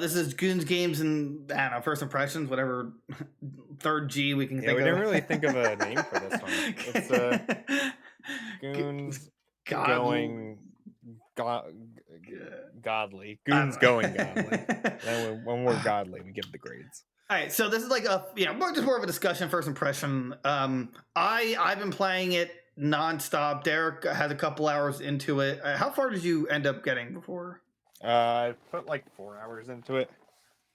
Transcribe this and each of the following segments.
This is Goons games and I don't know, first impressions, whatever third G we can Yeah, think we of. didn't really think of a name for this one. It's G- Goons God, going go- godly. I Goons don't going godly. know. Then when we're godly, we give the grades. All right, so this is like just more of a discussion, first impression. I've been playing it nonstop. Derek has a couple hours into it. How far did you end up getting before? I put like 4 hours into it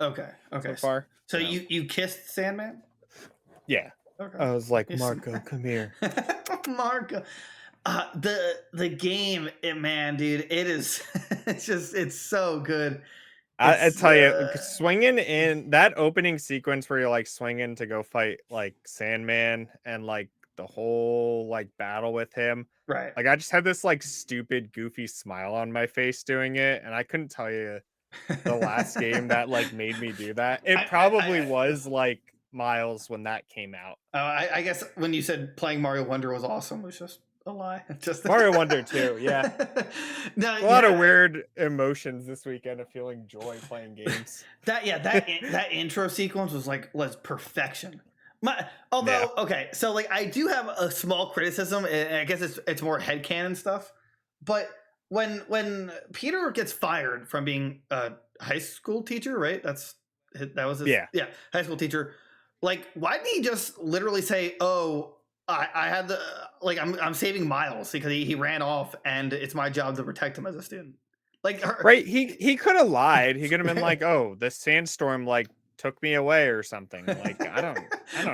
Okay, so okay. far. So Yeah. you kissed Sandman? Yeah. Okay. I was like, Yes. Marco, come here. Marco. The game, man, dude, it is. It's so good. I It's tell you, swinging in that opening sequence where you're like swinging to go fight like Sandman and like the whole like battle with him. right. Like I just had this like stupid goofy smile on my face doing it, and I couldn't tell you the last game that like made me do that. It probably was like Miles when that came out. I guess when you said playing Mario Wonder was awesome, it was just a lie. Just Mario Wonder 2, yeah. No, A lot of weird emotions this weekend of feeling joy playing games. that intro sequence was perfection. Okay, so like I do have a small criticism, and I guess it's more headcanon stuff. But when Peter gets fired from being a high school teacher, right? That was his high school teacher. Like, why didn't he just literally say, "Oh, I had the I'm saving Miles because he ran off, and it's my job to protect him as a student." Right, he could have lied. He could have been like, "Oh, the sandstorm like took me away or something." Like, I don't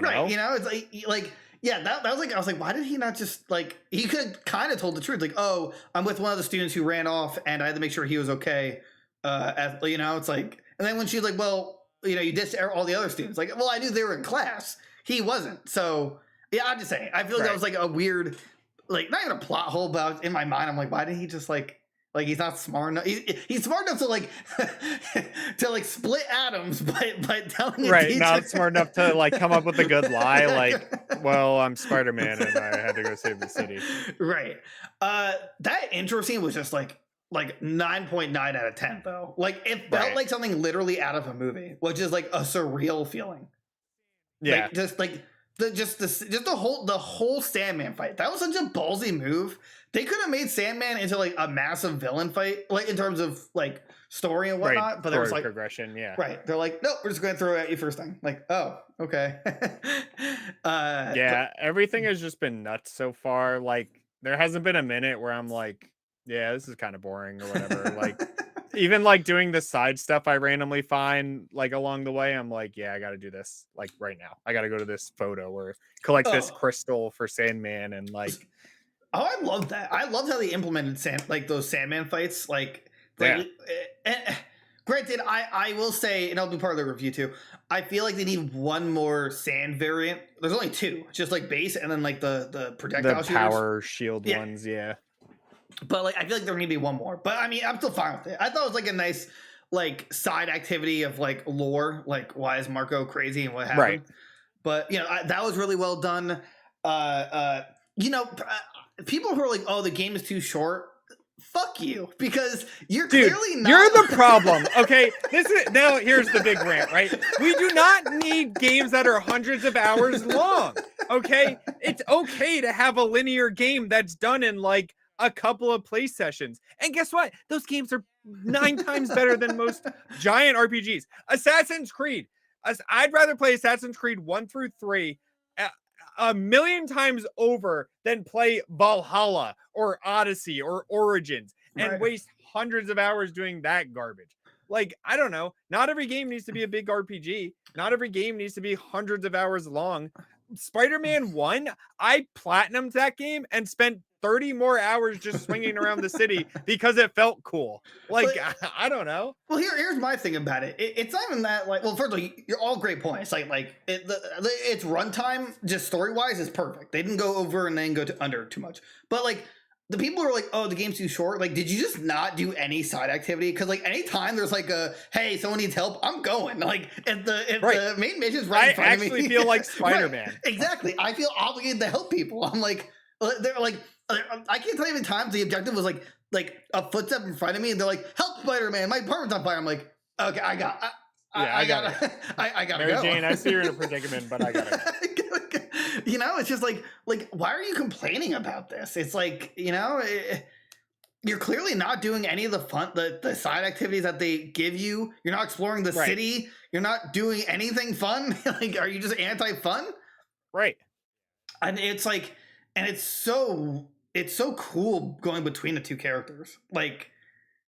right, know. it's that was like I was like, why did he not just he could kind of told the truth, like, oh, I'm with one of the students who ran off, and I had to make sure he was okay. It's like, and then when she's like, well, you ditched all the other students, like, well, I knew they were in class, he wasn't, so yeah, I'm just saying, I feel like that was like a weird, like not even a plot hole, but in my mind, I'm like, why didn't he just he's not smart enough. He's smart enough to to split atoms by telling a Right, teacher. not smart enough to like come up with a good lie. Like, well, I'm Spider-Man and I had to go save the city. Right. That intro scene was just like 9.9 out of 10 though. Like it felt like something literally out of a movie, which is like a surreal feeling. Yeah. The whole Sandman fight. That was such a ballsy move. They could have made Sandman into like a massive villain fight, like in terms of like story and whatnot. Right. But there was like progression, yeah. Right. They're like, nope, we're just going to throw it at you first thing. Like, oh, okay. Everything has just been nuts so far. Like, there hasn't been a minute where I'm like, yeah, this is kind of boring or whatever. Like, even like doing the side stuff I randomly find like along the way, I'm like, yeah, I got to do this like right now. I got to go to this photo or collect this crystal for Sandman and like. Oh, I love that. I loved how they implemented those Sandman fights. Granted, I will say, and I'll do part of the review too, I feel like they need one more sand variant. There's only two, just like base and then like the projectile the power shield ones, yeah. But like I feel like there need to be one more. But I mean, I'm still fine with it. I thought it was like a nice like side activity of like lore, like why is Marco crazy and what happened. Right. But that was really well done. People who are like, oh, the game is too short. Fuck you, because you're clearly not. You're the problem. Okay, now here's the big rant, right? We do not need games that are hundreds of hours long. Okay, it's okay to have a linear game that's done in like a couple of play sessions. And guess what? Those games are 9 times better than most giant RPGs. Assassin's Creed. I'd rather play Assassin's Creed 1 through 3 a million times over than play Valhalla or Odyssey or Origins and waste hundreds of hours doing that garbage. Like, I don't know. Not every game needs to be a big RPG. Not every game needs to be hundreds of hours long. Spider-Man 1, I platinumed that game and spent 30 more hours just swinging around the city because it felt cool. Like, I don't know. Well, here's my thing about it. It's not even that well, first of all, you're all great points. Its runtime, just story wise, is perfect. They didn't go over and then go to under too much. But like the people who are like, oh, the game's too short. Like, did you just not do any side activity? Because like anytime there's like a hey, someone needs help, I'm going. Like if the main mission's right in front of me, I actually feel like Spider-Man. Right, exactly. I feel obligated to help people. I'm like, they're like. I can't tell you how many times the objective was like a footstep in front of me, and they're like, "Help, Spider-Man! My apartment's on fire." I'm like, Okay, Yeah, I gotta gotta, go. I gotta Mary go. Jane, I see you're in a predicament, but I gotta go. You know, it's just like, why are you complaining about this? It's like, you know, you're clearly not doing any of the fun, the side activities that they give you. You're not exploring the Right. city. You're not doing anything fun. Like, are you just anti-fun? Right. And it's like, and it's so cool going between the two characters. Like,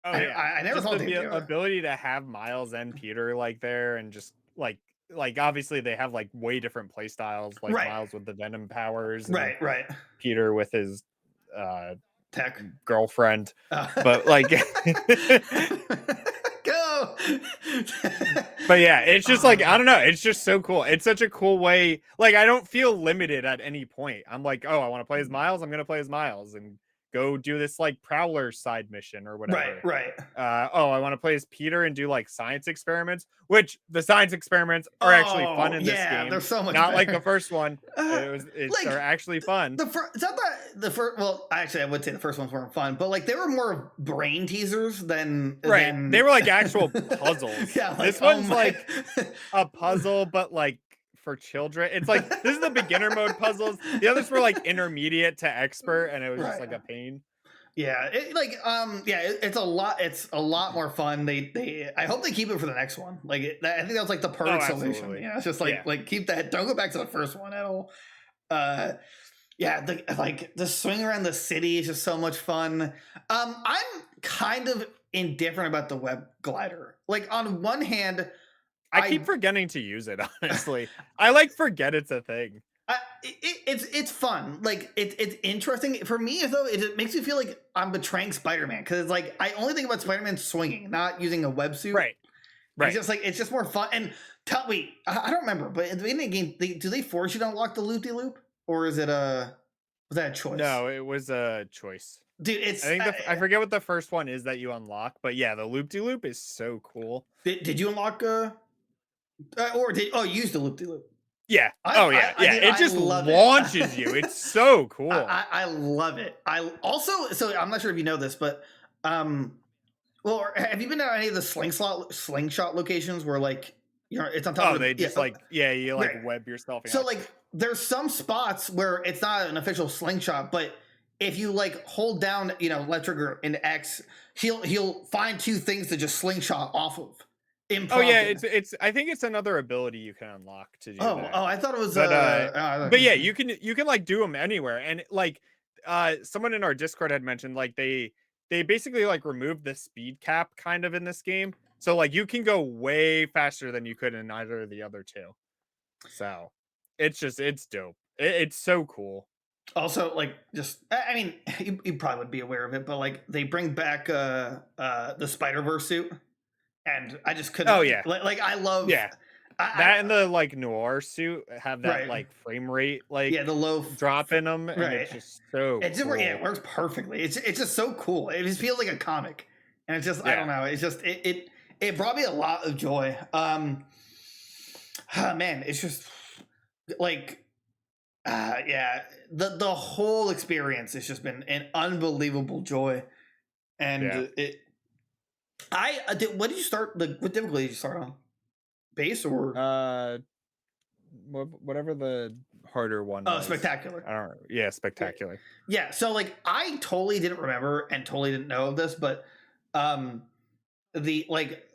Oh yeah. I never Just thought the they'd do it. ability to have Miles and Peter like there and just like obviously they have like way different play styles, like Right, Miles with the Venom powers and right. Peter with his uh Tech. girlfriend. Uh, But like Go. but yeah, it's just like I Oh, don't know, it's just so cool. It's such a cool way. Like I don't feel limited at any point. I'm like, oh, I want to play as Miles, I'm gonna play as Miles and go do this like Prowler side mission or whatever. right. Oh, I want to play as Peter and do like science experiments, which the science experiments are actually fun Oh, in this yeah, they're game. so much Not like the better. first one. They're Like actually fun. the first, it's not that the first. Well, actually, I would say the first ones weren't fun, but like they were more brain teasers than Right. than. They were like actual puzzles. Yeah, like, This oh one's my. like a puzzle, but like for children. It's like this is the beginner mode puzzles. The others were like intermediate to expert, and it was just Right. like a pain. Yeah, it's a lot more fun. I hope they keep it for the next one. Like, I think that was like the perfect solution. Absolutely. You know, it's just Yeah. like keep that. Don't go back to the first one at all. Yeah, the swing around the city is just so much fun. I'm kind of indifferent about the web glider. Like, on one hand, I keep forgetting to use it, honestly. I like forget it's a thing. it's fun. Like, it's interesting for me. Though it makes me feel like I'm betraying Spider-Man because it's like I only think about Spider-Man swinging, not using a websuit. Right. Right. It's just more fun. And wait, I don't remember, but at the beginning of the game, do they force you to unlock the loop-de-loop, or is it was that a choice? No, it was a choice. Dude, it's I think I forget what the first one is that you unlock, but yeah, the loop-de-loop is so cool. Did you unlock you use the loop-de-loop? Yeah. It just launches you. It's so cool. I love it. I also, so I'm not sure if you know this, but well, have you been to any of the slingshot locations where like it's on top of they just you like right. web yourself. So like there's some spots where it's not an official slingshot, but if you like hold down left trigger and X, he'll find two things to just slingshot off of. Oh yeah, it's I think it's another ability you can unlock to do that. Oh, I thought it was but yeah, you can like do them anywhere. And like someone in our Discord had mentioned like they basically like removed the speed cap kind of in this game. So like you can go way faster than you could in either of the other two. So it's dope. It's so cool. Also, like, just I mean, you probably would be aware of it, but like they bring back the Spider-Verse suit. And I just couldn't. Oh yeah, like I love that and the like noir suit have that right. like frame rate the low drop in them, and right. it's just so. Cool. It works perfectly. It's just so cool. It just feels like a comic, and it's just I don't know. It's just it brought me a lot of joy. Man, it's just like the whole experience has just been an unbelievable joy, and it. What did you start? What difficulty did you start on? Base or whatever the harder one. Oh, was. Spectacular. I don't know. Yeah, spectacular. Yeah, so like I totally didn't remember and totally didn't know of this, but the like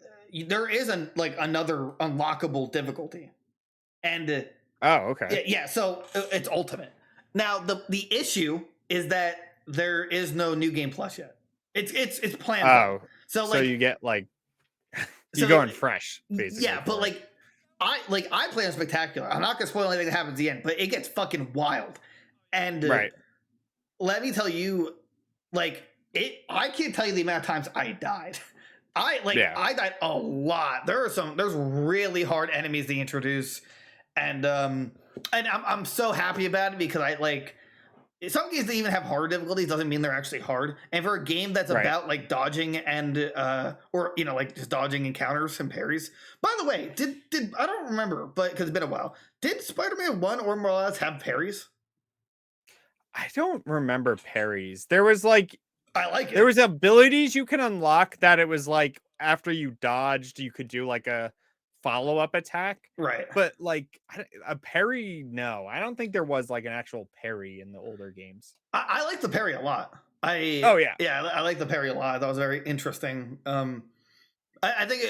there is another unlockable difficulty, and oh okay yeah. So it's ultimate. Now the issue is that there is no new game plus yet. It's planned. Oh. So you get like you're going fresh, basically. Yeah, but like I play on Spectacular. I'm not gonna spoil anything that happens at the end, but it gets fucking wild. And right. Let me tell you, like I can't tell you the amount of times I died. I died a lot. There's really hard enemies they introduce, and I'm so happy about it because I like. Some games that even have harder difficulties doesn't mean they're actually hard. And for a game that's about like dodging and or like just dodging encounters and parries. By the way, did I don't remember, but because it's been a while. Did Spider-Man 1 or Morales have parries? I don't remember parries. There was like I like it. There was abilities you can unlock that it was like after you dodged, you could do like a follow-up attack. Right. But like a parry, no, I don't think there was like an actual parry in the older games. I like the parry a lot. Oh yeah, I like the parry a lot. That was very interesting. I think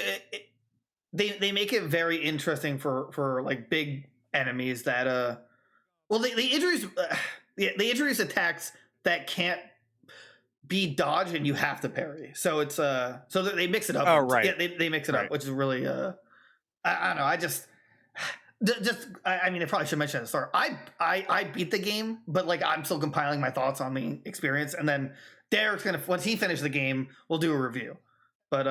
they make it very interesting for like big enemies that well they introduce they introduce attacks that can't be dodged and you have to parry. So it's so they mix it up. Oh, right. Yeah, they mix it up, which is really I don't know. I just I mean, I probably should mention at the start. I beat the game, but like I'm still compiling my thoughts on the experience, and then Derek's gonna once he finishes the game, we'll do a review. But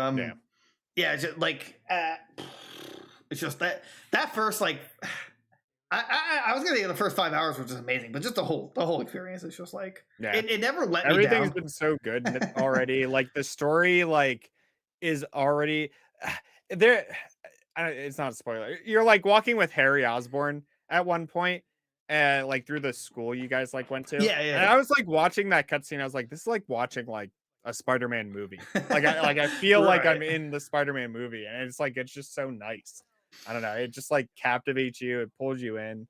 yeah, it's just like it's just that first like I was gonna say the first 5 hours was just amazing, but just the whole experience is just like it never let me down. Everything's been so good already. Like the story, like is already there. It's not a spoiler. You're like walking with Harry Osborn at one point, and like through the school you guys like went to. Yeah. And I was like watching that cutscene. I was like, this is like watching like a Spider-Man movie. I feel like I'm in the Spider-Man movie, and it's just so nice. I don't know. It just like captivates you. It pulls you in.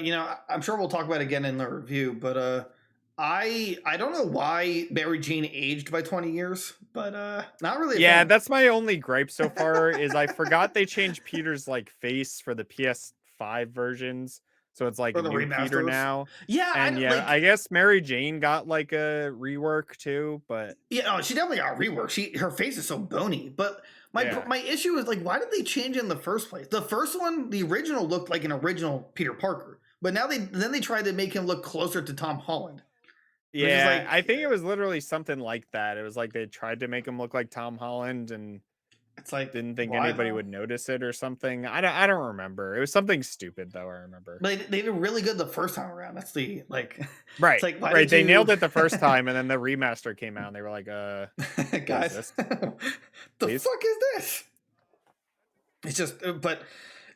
You know, I'm sure we'll talk about it again in the review, but I don't know why Mary Jane aged by 20 years, but not really. Yeah, that's my only gripe so far is I forgot they changed Peter's like face for the PS5 versions. So it's like a new Peter now. Yeah, and I guess Mary Jane got like a rework too, but yeah, she definitely got a rework. Her face is so bony, but my issue is like, why did they change it in the first place? The first one, the original looked like an original Peter Parker, but now they tried to make him look closer to Tom Holland. Yeah, I think it was literally something like that. It was like they tried to make him look like Tom Holland, and it's like didn't think anybody would notice it or something. I don't remember. It was something stupid though. I remember. But they did really good the first time around. That's the like right. It's like, right. They nailed it the first time, and then the remaster came out, and they were like, guys, the fuck is this? It's just, but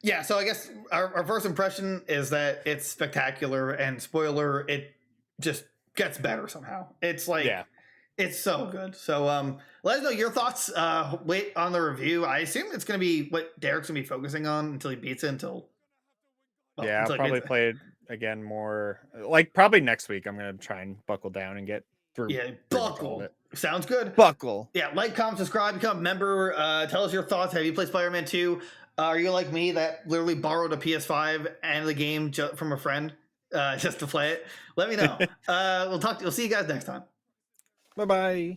yeah. So I guess our first impression is that it's spectacular, and spoiler, it just gets better somehow. It's like it's so good. So let us know your thoughts. Wait on the review. I assume it's gonna be what Derek's gonna be focusing on until he beats it. I'll probably play it again more like probably next week. I'm gonna try and buckle down and get through. Yeah, buckle. Sounds good. Buckle. Yeah, like, comment, subscribe, become a member. Tell us your thoughts. Have you played Spider-Man 2? Are you like me that literally borrowed a PS5 and the game from a friend just to play it? Let me know. We'll see you guys next time. Bye-bye.